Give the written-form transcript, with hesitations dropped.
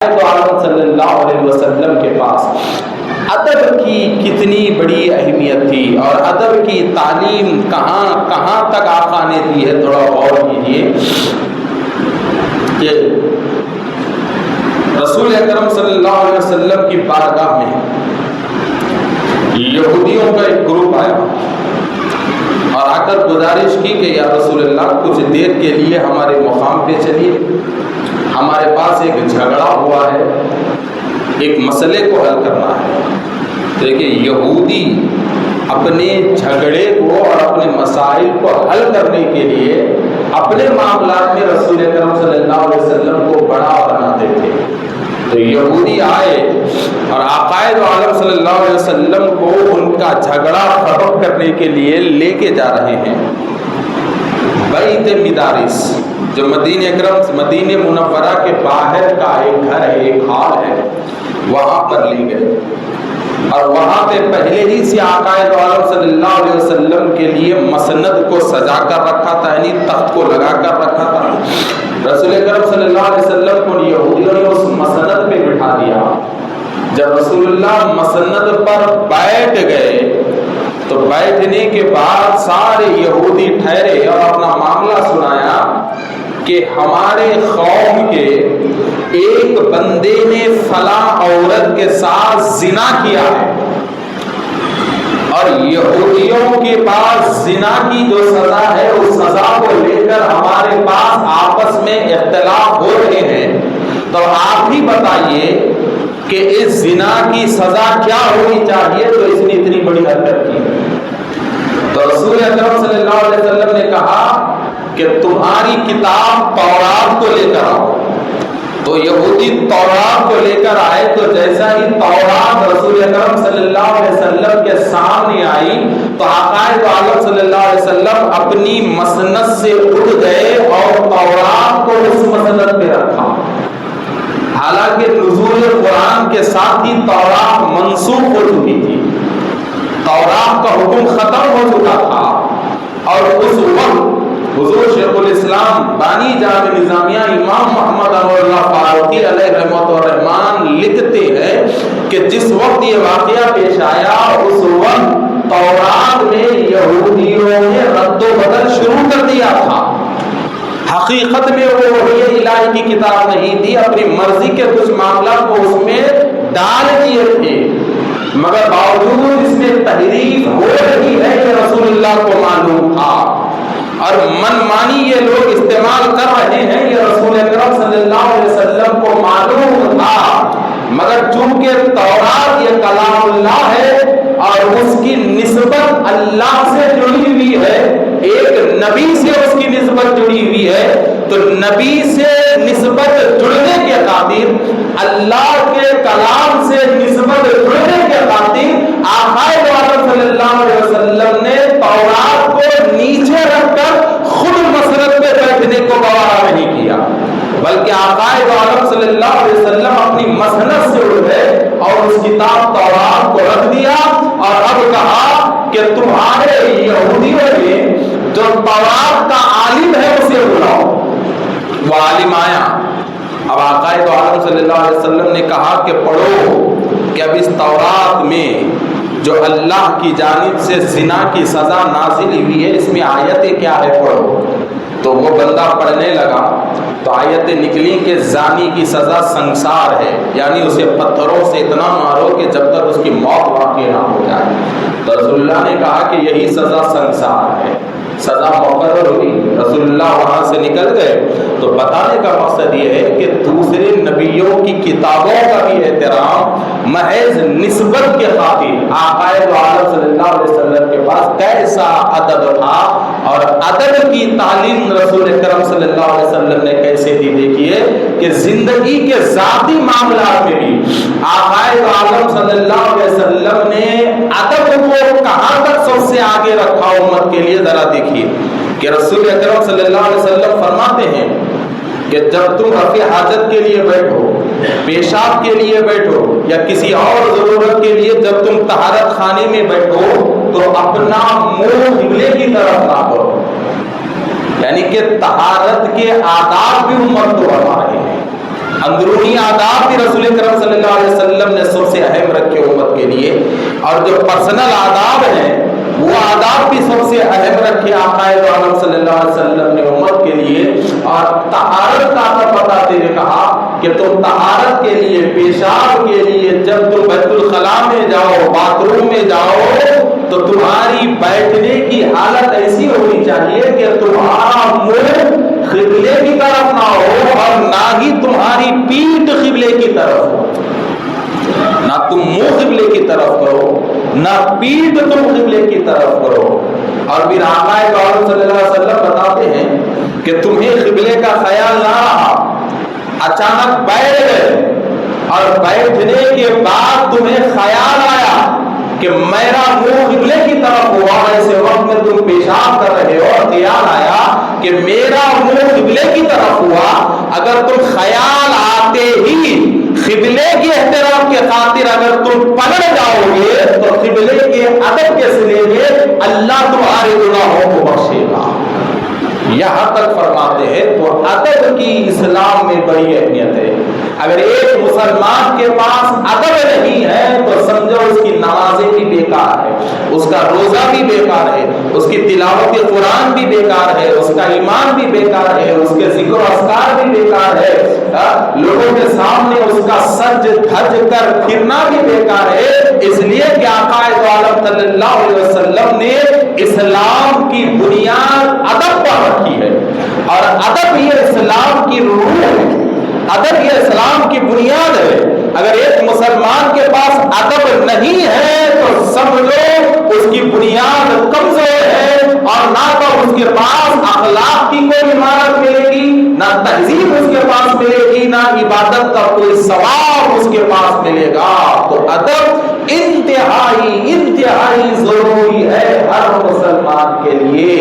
تو عالم صلی اللہ علیہ وسلم کے پاس ادب کی کتنی بڑی اہمیت تھی اور ادب کی تعلیم کہاں کہاں تک آقا نے دی ہے. تھوڑا غور کیجیے کہ رسول اکرم صلی اللہ علیہ وسلم کی بارگاہ میں یہودیوں کا ایک گروپ آیا اور آ کر گزارش کی کہ یا رسول اللہ کچھ دیر کے لیے ہمارے مقام پہ چلیے، ہمارے پاس ایک جھگڑا ہوا ہے، ایک مسئلے کو حل کرنا ہے. دیکھیں یہودی اپنے جھگڑے کو اور اپنے مسائل کو حل کرنے کے لیے اپنے معاملات میں رسول اکرم صلی اللہ علیہ وسلم کو بڑا بناتے تھے. تو یہودی آئے اور عقائد عالم صلی اللہ علیہ وسلم کو ان کا جھگڑا ختم کرنے کے لیے لے کے جا رہے ہیں. بیت مدارس جو مدینہ منورہ کے باہر کا ایک گھر ہے، ایک ہال ہے، وہاں پر لے گئے اور وہاں پہ پہلے ہی سے عقائد عالم صلی اللہ علیہ وسلم کے لیے مسند کو سجا کر رکھا تھا، یعنی تخت کو لگا کر رکھا تھا. رسول اکرم صلی اللہ علیہ وسلم کو یہودیوں نے اس مسند پہ بٹھا دیا. جب رسول اللہ مسند پر بیٹھ گئے تو بیٹھنے کے بعد سارے یہودی ٹھہرے اور اپنا معاملہ سنایا کہ ہمارے قوم کے ایک بندے نے فلاں عورت کے ساتھ زنا کیا ہے اور یہودیوں کے پاس زنا کی جو سزا ہے اس سزا کو لے کر ہمارے پاس آپس میں اختلاف ہو رہے ہیں. تو آپ ہی بتائیے کہ اس زنا کی سزا کیا ہونی چاہیے تو اس نے اتنی بڑی حرکت کی. تو رسول اکرم صلی اللہ علیہ وسلم نے کہا کہ تمہاری کتاب تورات کو لے کر آؤ. تو یہودی تورات کو لے کر آئے تو جیسا ہی تورات رسول اکرم صلی اللہ علیہ وسلم کے سامنے آئی تو عقائد عالم صلی اللہ علیہ وسلم اپنی مسند سے اٹھ گئے اور تورات کو اس مسند پہ رکھا. حالانکہ نزول قرآن کے ساتھ ہی تورات منسوخ ہو چکی تھی، تورات کا حکم ختم ہو چکا تھا. اور اس وقت حضور شیخ الاسلام بانی جامع نظامیہ امام محمد انور اللہ فاروقی علیہ رحمۃ الرحمان لکھتے ہیں کہ جس وقت یہ واقعہ پیش آیا اس وقت تورات میں یہودیوں نے رد و بدل شروع کر دیا تھا. حقیقت میں وہ وحی الہی کی کتاب نہیں تھی، اپنی مرضی کے کچھ معاملات کو اس میں ڈال دیے تھے، مگر باوجود اس میں تحریف ہو رہی ہے یہ رسول اللہ کو معلوم تھا اور من مانی یہ لوگ استعمال کر رہے ہیں یہ رسول اکرم صلی اللہ علیہ وسلم کو معلوم تھا. مگر چونکہ تورات یہ کلام اللہ ہے اور اس کی نسبت اللہ سے جڑی ہوئی ہے، ایک نبی سے اس کی نسبت جڑی ہوئی ہے، تو نبی سے نسبت جڑنے کے خاطر اللہ کے کلام سے نسبت جڑنے کے خاطر عقائد عالم صلی اللہ علیہ وسلم نے تورات کو نیچے رکھ کر خود مسند پہ بیٹھنے کو گوارا نہیں کیا، بلکہ عقائد عالم صلی اللہ علیہ وسلم اپنی مسند سے اٹھ گئے اور اس کتاب تورات کو رکھ دیا اور اب کہا کہ تمہارے یہودیوں نے جو تورات کا عالم ہے اسے بلاؤ. وہ عالم آیا. اب عقائد عالم صلی اللہ علیہ وسلم نے کہا کہ پڑھو کہ اب اس تورات میں جو اللہ کی جانب سے زنا کی سزا نازل ہوئی ہے اس میں آیتیں کیا ہے پڑھو. تو وہ بندہ پڑھنے لگا تو آیتیں نکلی کہ زانی کی سزا سنسار ہے، یعنی اسے پتھروں سے اتنا مارو کہ جب تک اس کی موت واقع نہ ہو جائے. تو رسول اللہ نے کہا کہ یہی سزا سنسار ہے. سزا مقرر ہوئی، رسول اللہ وہاں سے نکل گئے. تو بتانے کا مقصد یہ ہے کہ دوسرے نبیوں کی کتابوں کا بھی احترام محض نسبت کے خاطر عقائد عالم صلی اللہ علیہ وسلم کے پاس کیسا ادب تھا اور ادب کی تعلیم رسول اکرم صلی اللہ علیہ وسلم نے کیسے دی. دیکھیے کہ زندگی کے ذاتی معاملات میں بھی عقائد عالم صلی اللہ علیہ وسلم نے ادب کو کہاں تک سب سے آگے رکھا امت کے لیے. ذرا دیکھیے کہ رسول اکرم صلی اللہ علیہ وسلم فرماتے ہیں کہ جب تم رفع حاجت کے لیے بیٹھو، پیشاب کے لیے بیٹھو یا کسی اور ضرورت کے لیے جب تم طہارت خانے میں بیٹھو تو اپنا منہ قبلے کی طرف نہ کرو. یعنی کہ طہارت کے آداب بھی امت کو بتا رہے ہیں. اندرونی آداب بھی رسول کرم صلی اللہ علیہ وسلم نے سب سے اہم رکھے امت کے لیے، اور جو پرسنل آداب ہیں وہ آداب بھی سب سے اہم رکھے آقا دو عالم صلی اللہ علیہ وسلم نے امت کے لیے۔ اور طہارت کا تو بتاتے ہوئے کہا کہ تم طہارت کے لیے، پیشاب کے لیے جب تم بیت الخلا میں جاؤ، باتھ روم میں جاؤ، تو تمہاری بیٹھنے کی حالت ایسی ہونی چاہیے کہ تمہارا منہ قبلے کی طرف نہ ہو اور نہ ہی تمہاری پیٹھ قبلے کی طرف ہو۔ نہ تم منہ قبلے کی طرف کرو، نہ پیٹھ تم قبلے کی طرف کرو۔ اور پھر آقا صلی اللہ علیہ وسلم بتاتے ہیں کہ تمہیں قبلے کا خیال نہ رہا، اچانک بیٹھ گئے اور بیٹھنے کے بعد تمہیں خیال آیا کہ میرا منہ قبلے کی طرف ہوا، ایسے وقت میں تم پیشاب کر رہے ہو اور خیال آیا کہ میرا منہ قبلے کی طرف ہوا، اگر تم خیال آتے ہی قبلے کے احترام کے خاطر اگر تم پلٹ جاؤ گے تو قبلے کے ادب کے سلے میں اللہ تمہارے گناہوں کو بخشے گا۔ یہاں تک فرماتے ہیں تو ادب کی اسلام میں بڑی اہمیت ہے۔ اگر ایک مسلمان کے پاس ادب نہیں ہے تو سمجھو اس کی نمازیں بھی بیکار ہے، اس کا روزہ بھی بیکار ہے، اس کی تلاوت قرآن بھی بیکار ہے، اس کا ایمان بھی بیکار ہے، اس کے ذکر و اذکار بھی بیکار ہے، لوگوں کے سامنے اس کا سج دھج کر پھرنا بھی بیکار ہے۔ اس لیے کہ آقا دو عالم صلی اللہ علیہ وسلم نے اسلام کی بنیاد ادب پر رکھی ہے، اور ادب یہ اسلام کی روح ہے، ادب یہ اسلام کی بنیاد ہے۔ اگر ایک مسلمان کے پاس ادب نہیں ہے تو سمجھو اس کی بنیاد کمزور ہے، اور نہ تو اس کے پاس اخلاق کی کوئی عمارت ملے گی، نہ تہذیب اس کے پاس ملے گی، نہ عبادت کا کوئی ثواب اس کے پاس ملے گا۔ تو ادب انتہائی ضروری ہے ہر مسلمان کے لیے۔